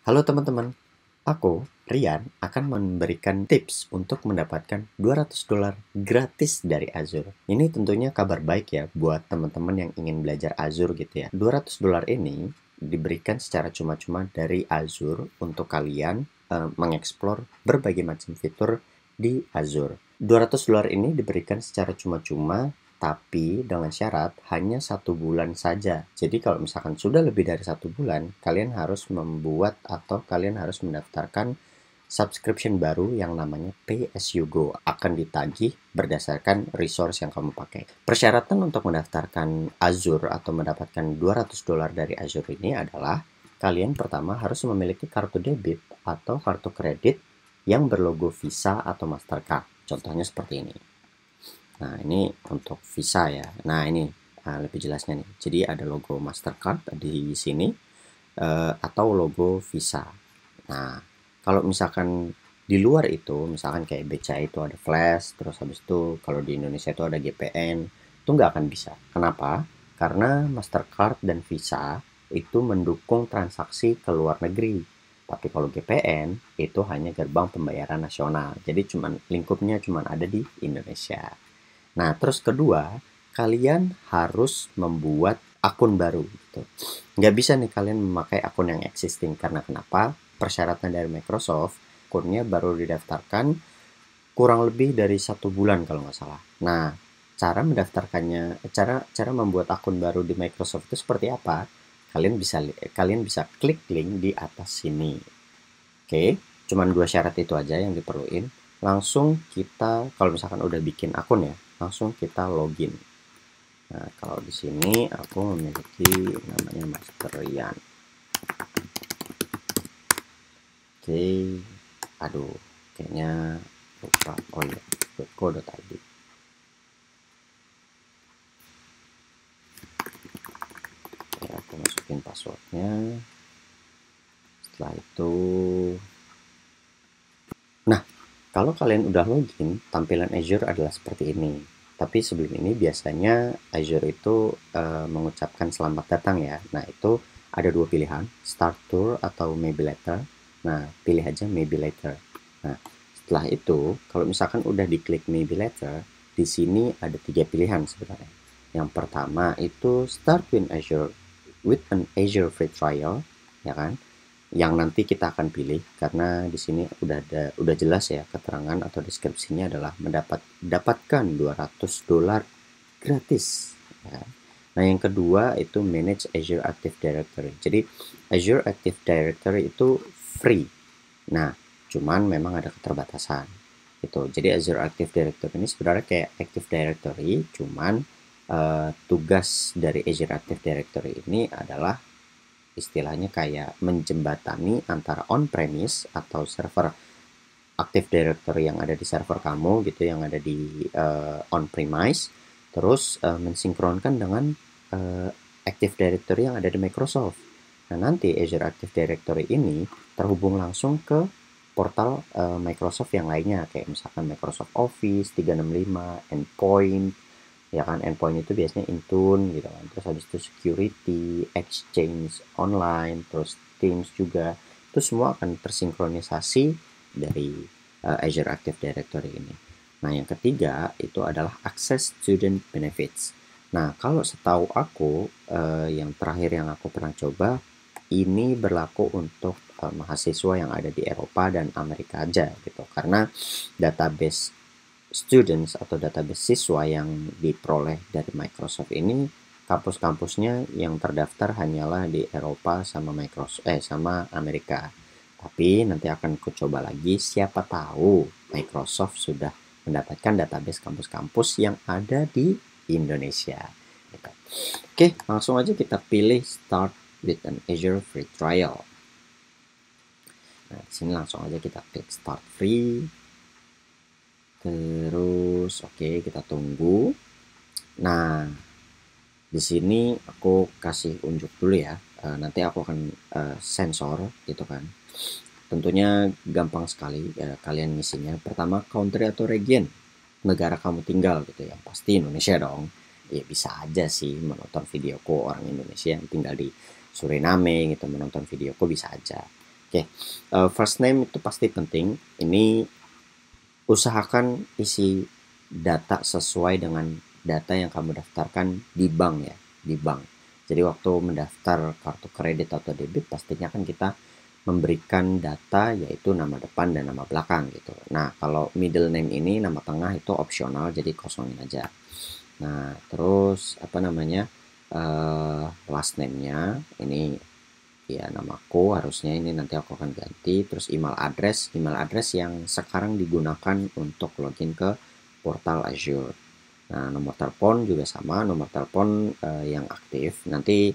Halo teman-teman, aku, Rian, akan memberikan tips untuk mendapatkan $200 gratis dari Azure. Ini tentunya kabar baik ya buat teman-teman yang ingin belajar Azure gitu ya. $200 ini diberikan secara cuma-cuma dari Azure untuk kalian mengeksplor berbagai macam fitur di Azure. $200 ini diberikan secara cuma-cuma tapi dengan syarat hanya 1 bulan saja. Jadi kalau misalkan sudah lebih dari 1 bulan, kalian harus membuat atau kalian harus mendaftarkan subscription baru yang namanya Pay as you go. Akan ditagih berdasarkan resource yang kamu pakai. Persyaratan untuk mendaftarkan Azure atau mendapatkan $200 dari Azure ini adalah kalian pertama harus memiliki kartu debit atau kartu kredit yang berlogo Visa atau Mastercard. Contohnya seperti ini. Nah, ini untuk Visa ya. Nah, ini lebih jelasnya nih. Jadi ada logo Mastercard di sini atau logo Visa. Nah, kalau misalkan di luar itu, misalkan kayak BCA itu ada Flash, terus habis itu kalau di Indonesia itu ada GPN, itu nggak akan bisa. Kenapa? Karena Mastercard dan Visa itu mendukung transaksi ke luar negeri. Tapi kalau GPN itu hanya gerbang pembayaran nasional. Jadi cuman lingkupnya cuman ada di Indonesia. Nah, terus kedua, kalian harus membuat akun baru gitu. Nggak bisa nih kalian memakai akun yang existing. Karena kenapa? Persyaratan dari Microsoft, akunnya baru didaftarkan kurang lebih dari 1 bulan kalau nggak salah. Nah, cara mendaftarkannya, cara membuat akun baru di Microsoft itu seperti apa? Kalian bisa klik link di atas sini. Oke, cuman 2 syarat itu aja yang diperluin. Langsung kita, kalau misalkan udah bikin akun ya, langsung kita login. Nah, kalau di sini aku memiliki namanya Master Rian. Oke, aduh, kayaknya lupa. Oh iya, .co.id. Oke, aku masukin passwordnya. Setelah itu, nah, kalau kalian udah login, tampilan Azure adalah seperti ini. Tapi sebelum ini biasanya Azure itu mengucapkan selamat datang ya. Nah, itu ada 2 pilihan, Start Tour atau Maybe Later. Nah, pilih aja Maybe Later. Nah, setelah itu, kalau misalkan udah diklik Maybe Later, di sini ada 3 pilihan sebenarnya. Yang pertama itu Start with an Azure Free Trial, ya kan? Yang nanti kita akan pilih karena di sini udah jelas ya keterangan atau deskripsinya adalah dapatkan $200 gratis ya. Nah, yang kedua itu manage Azure Active Directory. Jadi Azure Active Directory itu free. Nah, cuman memang ada keterbatasan. Itu. Jadi Azure Active Directory ini sebenarnya kayak Active Directory, cuman tugas dari Azure Active Directory ini adalah istilahnya kayak menjembatani antara on-premise atau server Active Directory yang ada di server kamu gitu, yang ada di on-premise, terus mensinkronkan dengan Active Directory yang ada di Microsoft. Nah, nanti Azure Active Directory ini terhubung langsung ke portal Microsoft yang lainnya, kayak misalkan Microsoft Office 365, Endpoint, ya kan. Endpoint itu biasanya Intune gitu kan, terus habis itu security, exchange online, terus Teams juga, itu semua akan tersinkronisasi dari Azure Active Directory ini. Nah, yang ketiga itu adalah access student benefits. Nah, kalau setahu aku yang terakhir yang aku pernah coba, ini berlaku untuk mahasiswa yang ada di Eropa dan Amerika aja gitu, karena database students atau database siswa yang diperoleh dari Microsoft ini, kampus-kampusnya yang terdaftar hanyalah di Eropa sama sama Amerika. Tapi nanti akan coba lagi, siapa tahu Microsoft sudah mendapatkan database kampus-kampus yang ada di Indonesia. Oke, langsung aja kita pilih Start with an Azure Free Trial. Nah, di sini langsung aja kita klik Start Free. Terus oke, kita tunggu. Nah, di sini aku kasih unjuk dulu ya. Nanti aku akan sensor gitu kan. Tentunya gampang sekali ya, kalian ngisinya. Pertama, country atau region, negara kamu tinggal gitu ya. Pasti Indonesia dong. Ya bisa aja sih menonton videoku orang Indonesia yang tinggal di Suriname gitu, menonton videoku bisa aja. Oke, first name itu pasti penting. Ini usahakan isi data sesuai dengan data yang kamu daftarkan di bank ya, di bank. Jadi waktu mendaftar kartu kredit atau debit pastinya kan kita memberikan data yaitu nama depan dan nama belakang gitu. Nah, kalau middle name ini nama tengah itu opsional jadi kosongin aja. Nah, terus apa namanya? Last name-nya ini ya namaku, harusnya ini nanti aku akan ganti. Terus email address yang sekarang digunakan untuk login ke portal Azure. Nah, nomor telepon juga sama, nomor telepon yang aktif. Nanti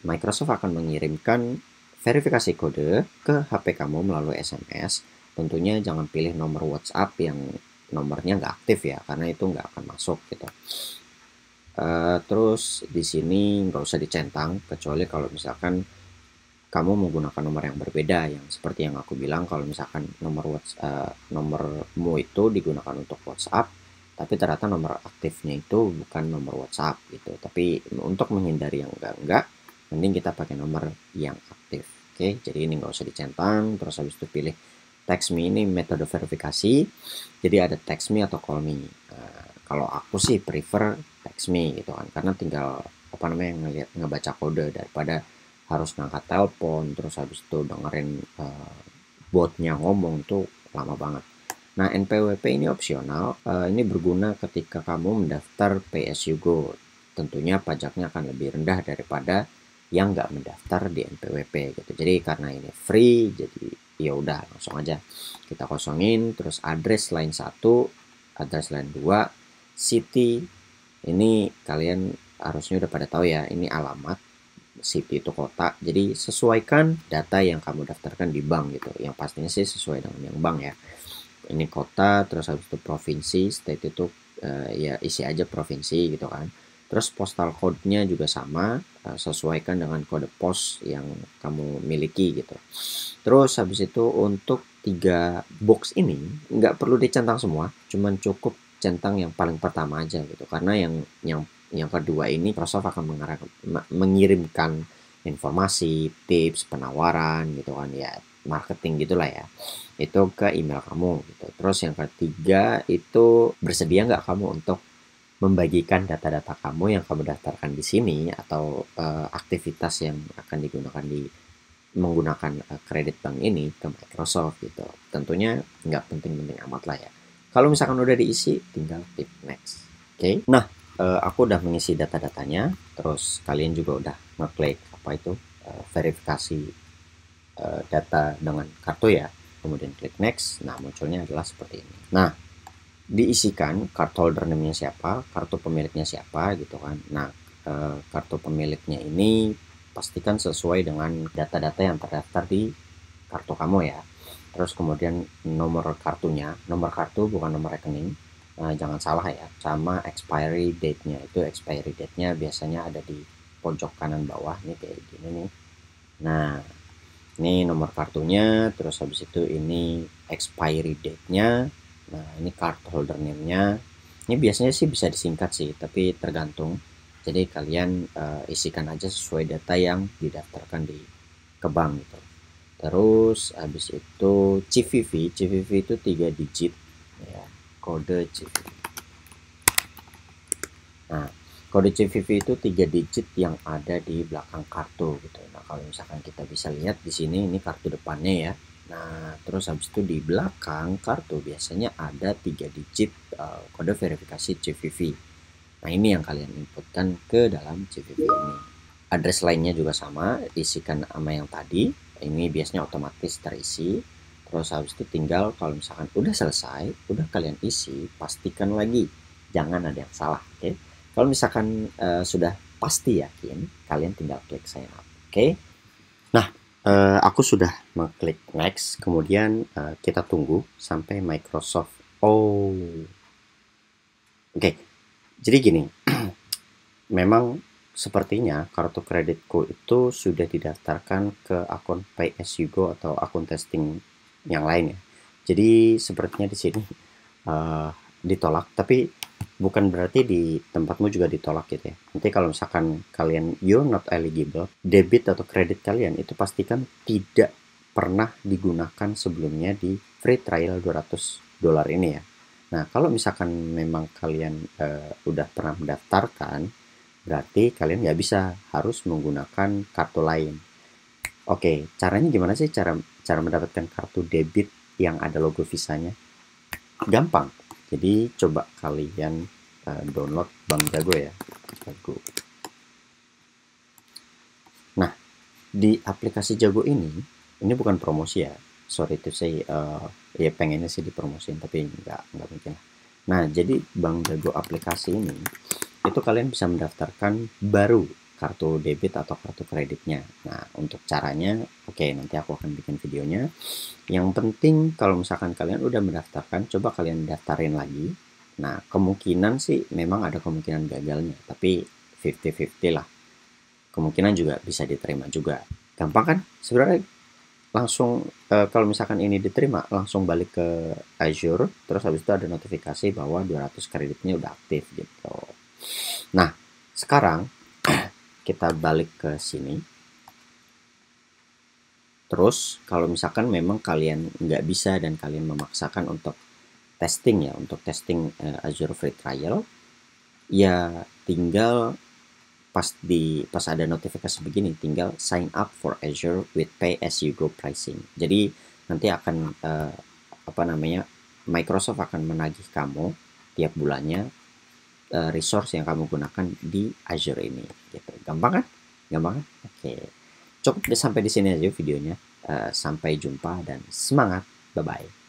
Microsoft akan mengirimkan verifikasi kode ke HP kamu melalui SMS. Tentunya jangan pilih nomor WhatsApp yang nomornya nggak aktif ya, karena itu nggak akan masuk gitu. Terus di sini nggak usah dicentang, kecuali kalau misalkan kamu menggunakan nomor yang berbeda, yang seperti yang aku bilang, kalau misalkan nomormu itu digunakan untuk WhatsApp, tapi ternyata nomor aktifnya itu bukan nomor WhatsApp gitu. Tapi untuk menghindari yang enggak, mending kita pakai nomor yang aktif. Oke, jadi ini nggak usah dicentang. Terus habis itu pilih text me, ini metode verifikasi. Jadi ada text me atau call me. Kalau aku sih prefer text me gitu kan, karena tinggal apa namanya ngebaca kode daripada harus ngangkat telepon terus habis itu dengerin botnya ngomong tuh lama banget. Nah, NPWP ini opsional. Ini berguna ketika kamu mendaftar PSU Go. Tentunya pajaknya akan lebih rendah daripada yang nggak mendaftar di NPWP gitu. Jadi karena ini free, jadi ya udah langsung aja kita kosongin. Terus address line 1, address line 2, city. Ini kalian harusnya udah pada tahu ya, ini alamat. City itu kota, jadi sesuaikan data yang kamu daftarkan di bank gitu. Yang pastinya sih sesuai dengan yang bank ya. Ini kota, terus habis itu provinsi, state itu ya isi aja provinsi gitu kan. Terus postal code-nya juga sama, sesuaikan dengan kode pos yang kamu miliki gitu. Terus habis itu untuk 3 box ini nggak perlu dicentang semua, cuman cukup centang yang paling pertama aja gitu. Karena yang kedua ini Microsoft akan mengirimkan informasi, tips, penawaran gitu kan ya, marketing gitulah ya. Itu ke email kamu gitu. Terus yang ketiga itu bersedia nggak kamu untuk membagikan data-data kamu yang kamu daftarkan di sini atau aktivitas yang akan digunakan menggunakan kredit bank ini ke Microsoft gitu. Tentunya nggak penting-penting amat lah ya. Kalau misalkan udah diisi, tinggal klik next. Oke. Nah, aku udah mengisi data-datanya. Terus kalian juga udah ngeklik apa itu verifikasi data dengan kartu ya. Kemudian klik next. Nah, munculnya adalah seperti ini. Nah, diisikan card holder name-nya siapa, kartu pemiliknya siapa gitu kan. Nah, kartu pemiliknya ini pastikan sesuai dengan data-data yang terdaftar di kartu kamu ya. Terus kemudian nomor kartunya, nomor kartu bukan nomor rekening, jangan salah ya, sama expiry date-nya. Itu expiry date-nya biasanya ada di pojok kanan bawah nih kayak gini nih. Nah, ini nomor kartunya, terus habis itu ini expiry date-nya. Nah, ini card holder name-nya. Ini biasanya sih bisa disingkat sih, tapi tergantung. Jadi kalian isikan aja sesuai data yang didaftarkan ke bank gitu. Terus habis itu CVV itu 3 digit ya, kode CVV. Nah, kode CVV itu 3 digit yang ada di belakang kartu gitu. Nah, kalau misalkan kita bisa lihat di sini ini kartu depannya ya. Nah, terus habis itu di belakang kartu biasanya ada 3 digit kode verifikasi CVV. Nah, ini yang kalian inputkan ke dalam CVV ini. Address lainnya juga sama, isikan sama yang tadi. Ini biasanya otomatis terisi. Terus habis itu tinggal kalau misalkan udah selesai, udah kalian isi, pastikan lagi jangan ada yang salah, oke? Kalau misalkan sudah pasti yakin, kalian tinggal klik sign up, oke? Nah, aku sudah mengklik next, kemudian kita tunggu sampai Microsoft. Oh, oke. Jadi gini, memang sepertinya kartu kreditku itu sudah didaftarkan ke akun PayAsYouGo atau akun testing yang lain ya. Jadi sepertinya di sini ditolak, tapi bukan berarti di tempatmu juga ditolak gitu ya. Nanti kalau misalkan kalian you're not eligible, debit atau kredit kalian itu pastikan tidak pernah digunakan sebelumnya di free trial $200 ini ya. Nah, kalau misalkan memang kalian udah pernah mendaftarkan, berarti kalian nggak bisa, harus menggunakan kartu lain. Oke, caranya gimana sih cara cara mendapatkan kartu debit yang ada logo Visanya? Gampang. Jadi coba kalian download Bank Jago ya. Jago. Nah, di aplikasi Jago ini bukan promosi ya. Sorry to say, ya pengennya sih dipromosin tapi nggak mungkin. Nah, jadi Bank Jago aplikasi ini itu kalian bisa mendaftarkan baru kartu debit atau kartu kreditnya. Nah, untuk caranya, oke, nanti aku akan bikin videonya. Yang penting kalau misalkan kalian udah mendaftarkan, coba kalian daftarin lagi. Nah, kemungkinan sih memang ada kemungkinan gagalnya, tapi 50-50 lah. Kemungkinan juga bisa diterima juga. Gampang kan? Sebenarnya langsung kalau misalkan ini diterima, langsung balik ke Azure, terus habis itu ada notifikasi bahwa 200 kreditnya udah aktif gitu. Nah, sekarang kita balik ke sini. Terus, kalau misalkan memang kalian nggak bisa dan kalian memaksakan untuk testing ya, untuk testing Azure Free Trial, ya tinggal pas ada notifikasi begini, tinggal sign up for Azure with pay as you go pricing. Jadi nanti akan Microsoft akan menagih kamu tiap bulannya resource yang kamu gunakan di Azure ini gitu. Gampang kan? Gampang kan? Oke. Cukup sampai di sini aja videonya. Sampai jumpa dan semangat. Bye bye.